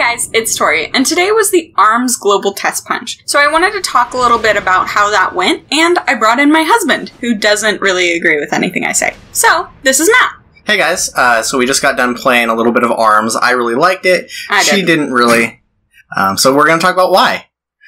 guys, it's Tori, and today was the ARMS Global Testpunch. So I wanted to talk a little bit about how that went, and I brought in my husband, who doesn't really agree with anything I say. So, this is Matt. Hey guys, so we just got done playing a little bit of ARMS. I really liked it. She didn't really. So we're going to talk about why.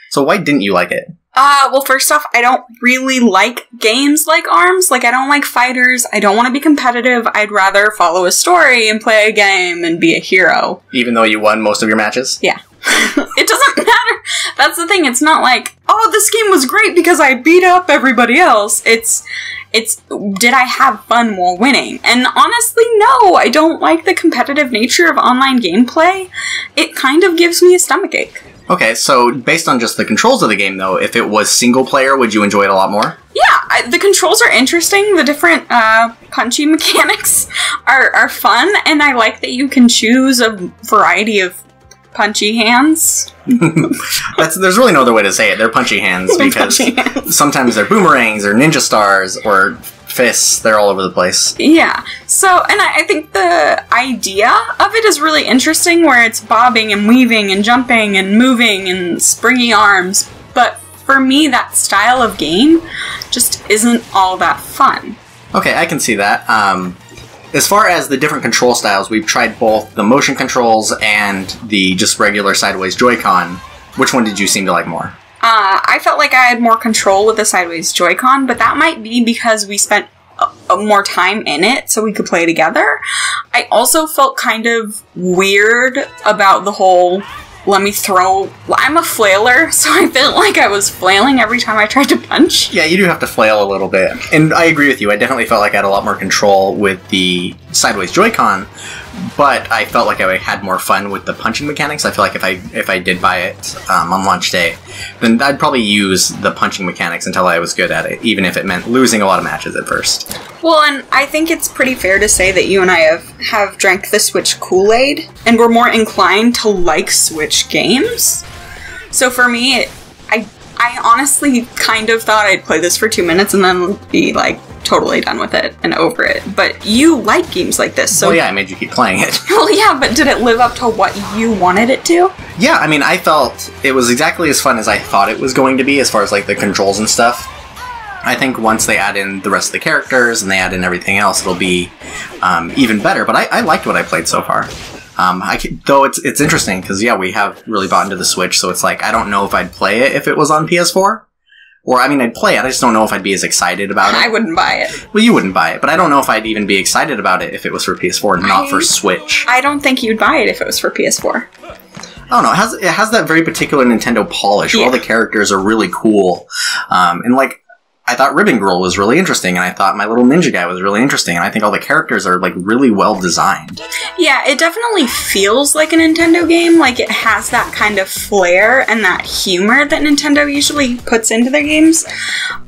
So why didn't you like it? Well, first off, I don't really like games like ARMS. Like, I don't like fighters. I don't want to be competitive. I'd rather follow a story and play a game and be a hero. Even though you won most of your matches? Yeah. It doesn't matter. That's the thing. It's not like, oh, this game was great because I beat up everybody else. It's, did I have fun while winning? And honestly, no. I don't like the competitive nature of online gameplay. It kind of gives me a stomachache. Okay, so based on just the controls of the game, though, if it was single player, would you enjoy it a lot more? Yeah, the controls are interesting. The different punchy mechanics are fun, and I like that you can choose a variety of punchy hands. There's really no other way to say it. They're punchy hands because sometimes they're boomerangs or ninja stars or fists. They're all over the place. Yeah. So, and I think the idea of it is really interesting, where it's bobbing and weaving and jumping and moving and springy arms. But for me, that style of game just isn't all that fun. Okay, I can see that. As far as the different control styles, we've tried both the motion controls and the just regular sideways Joy-Con. Which one did you seem to like more? I felt like I had more control with the sideways Joy-Con, but that might be because we spent more time in it so we could play together. I also felt kind of weird about the whole, let me throw... I'm a flailer, so I felt like I was flailing every time I tried to punch. Yeah, you do have to flail a little bit. And I agree with you. I definitely felt like I had a lot more control with the sideways Joy-Con, but I felt like I had more fun with the punching mechanics. I feel like if I did buy it on launch day, then I'd probably use the punching mechanics until I was good at it, even if it meant losing a lot of matches at first. Well, and I think it's pretty fair to say that you and I have drank the Switch Kool-Aid, and we're more inclined to like Switch games. So for me, I honestly kind of thought I'd play this for 2 minutes and then be like totally done with it and over it. But you like games like this, so... Well, yeah, I made you keep playing it. Well, yeah, but did it live up to what you wanted it to? Yeah, I mean, I felt it was exactly as fun as I thought it was going to be as far as like the controls and stuff. I think once they add in the rest of the characters and they add in everything else, it'll be even better. But I liked what I played so far. Though it's interesting because, yeah, we have really bought into the Switch, so it's like, I don't know if I'd play it if it was on PS4. Or, I mean, I'd play it, I just don't know if I'd be as excited about it. I wouldn't buy it. Well, you wouldn't buy it, but I don't know if I'd even be excited about it if it was for PS4, not for Switch. I don't think you'd buy it if it was for PS4. I don't know, it has that very particular Nintendo polish, where all the characters are really cool. And, like, I thought Ribbon Girl was really interesting, and I thought My Little Ninja Guy was really interesting, and I think all the characters are, like, really well designed. Yeah, it definitely feels like a Nintendo game. Like, it has that kind of flair and that humor that Nintendo usually puts into their games.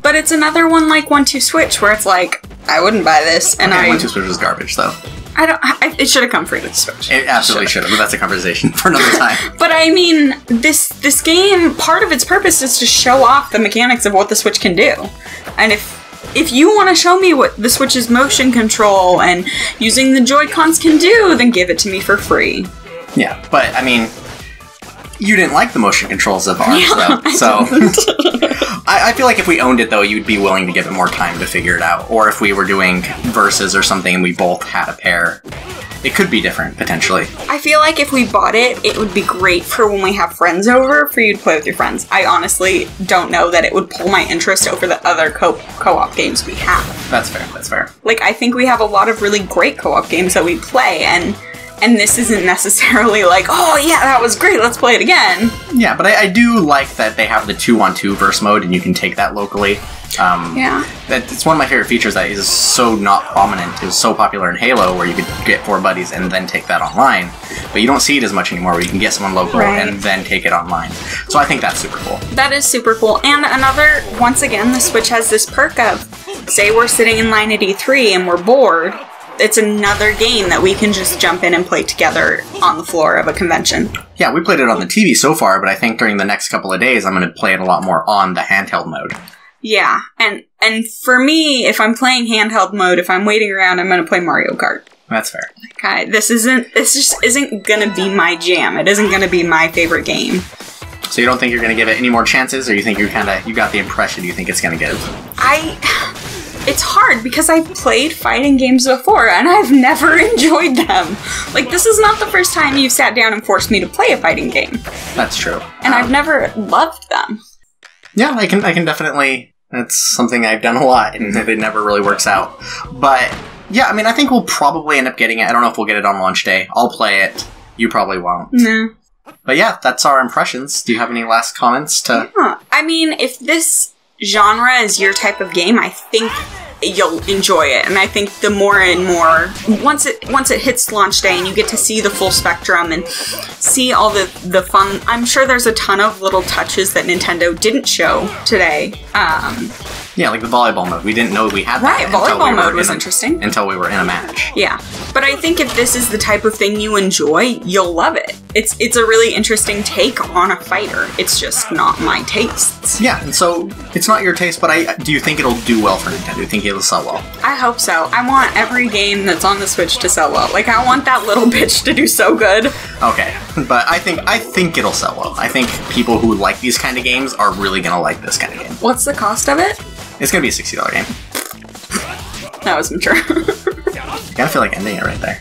But it's another one like 1-2 Switch, where it's like, I wouldn't buy this, and okay, 1-2 Switch is garbage, though. It should have come free with the Switch. It absolutely should have, but that's a conversation for another time. But I mean, this game, part of its purpose is to show off the mechanics of what the Switch can do. And if you want to show me what the Switch's motion control and using the Joy-Cons can do, then give it to me for free. Yeah, but I mean, you didn't like the motion controls of ARMS, though, so... I feel like if we owned it, though, you'd be willing to give it more time to figure it out. Or if we were doing versus or something and we both had a pair, it could be different, potentially. I feel like if we bought it, it would be great for when we have friends over, for you to play with your friends. I honestly don't know that it would pull my interest over the other co-op games we have. That's fair, that's fair. Like, I think we have a lot of really great co-op games that we play, and this isn't necessarily like, oh yeah, that was great, let's play it again. Yeah, but I do like that they have the 2-on-2 verse mode, and you can take that locally. Yeah. It's one of my favorite features that is so not prominent. It was so popular in Halo, where you could get 4 buddies and then take that online. But you don't see it as much anymore, where you can get someone local and then take it online. So I think that's super cool. That is super cool. And another, once again, the Switch has this perk of, say we're sitting in line at E3 and we're bored, it's another game that we can just jump in and play together on the floor of a convention. Yeah, we played it on the TV so far, but I think during the next couple of days I'm going to play it a lot more on the handheld mode. Yeah, and for me, if I'm playing handheld mode, if I'm waiting around, I'm going to play Mario Kart. That's fair. Okay, this just isn't gonna be my jam. It isn't gonna be my favorite game. So you don't think you're gonna give it any more chances, or you think you got the impression you think it's gonna give? It's hard because I've played fighting games before and I've never enjoyed them. Like, this is not the first time you've sat down and forced me to play a fighting game. That's true. And I've never loved them. Yeah, I can definitely. That's something I've done a lot, and it never really works out. But yeah, I mean, I think we'll probably end up getting it. I don't know if we'll get it on launch day. I'll play it. You probably won't. No. But yeah, that's our impressions. Do you have any last comments to? Yeah. I mean, if this genre is your type of game, I think you'll enjoy it. And I think the more and more, once it hits launch day and you get to see the full spectrum and see all the fun, I'm sure there's a ton of little touches that Nintendo didn't show today. Yeah, like the volleyball mode. We didn't know we had that. Right, volleyball mode was interesting. Until we were in a match. Yeah. But I think if this is the type of thing you enjoy, you'll love it. It's a really interesting take on a fighter. It's just not my tastes. Yeah, and so it's not your taste, but do you think it'll do well for Nintendo? Do you think it'll sell well? I hope so. I want every game that's on the Switch to sell well. Like, I want that little bitch to do so good. Okay, but I think it'll sell well. I think people who like these kind of games are really gonna like this kind of game. What's the cost of it? It's gonna be a $60 game. That was mature. I kinda feel like ending it right there.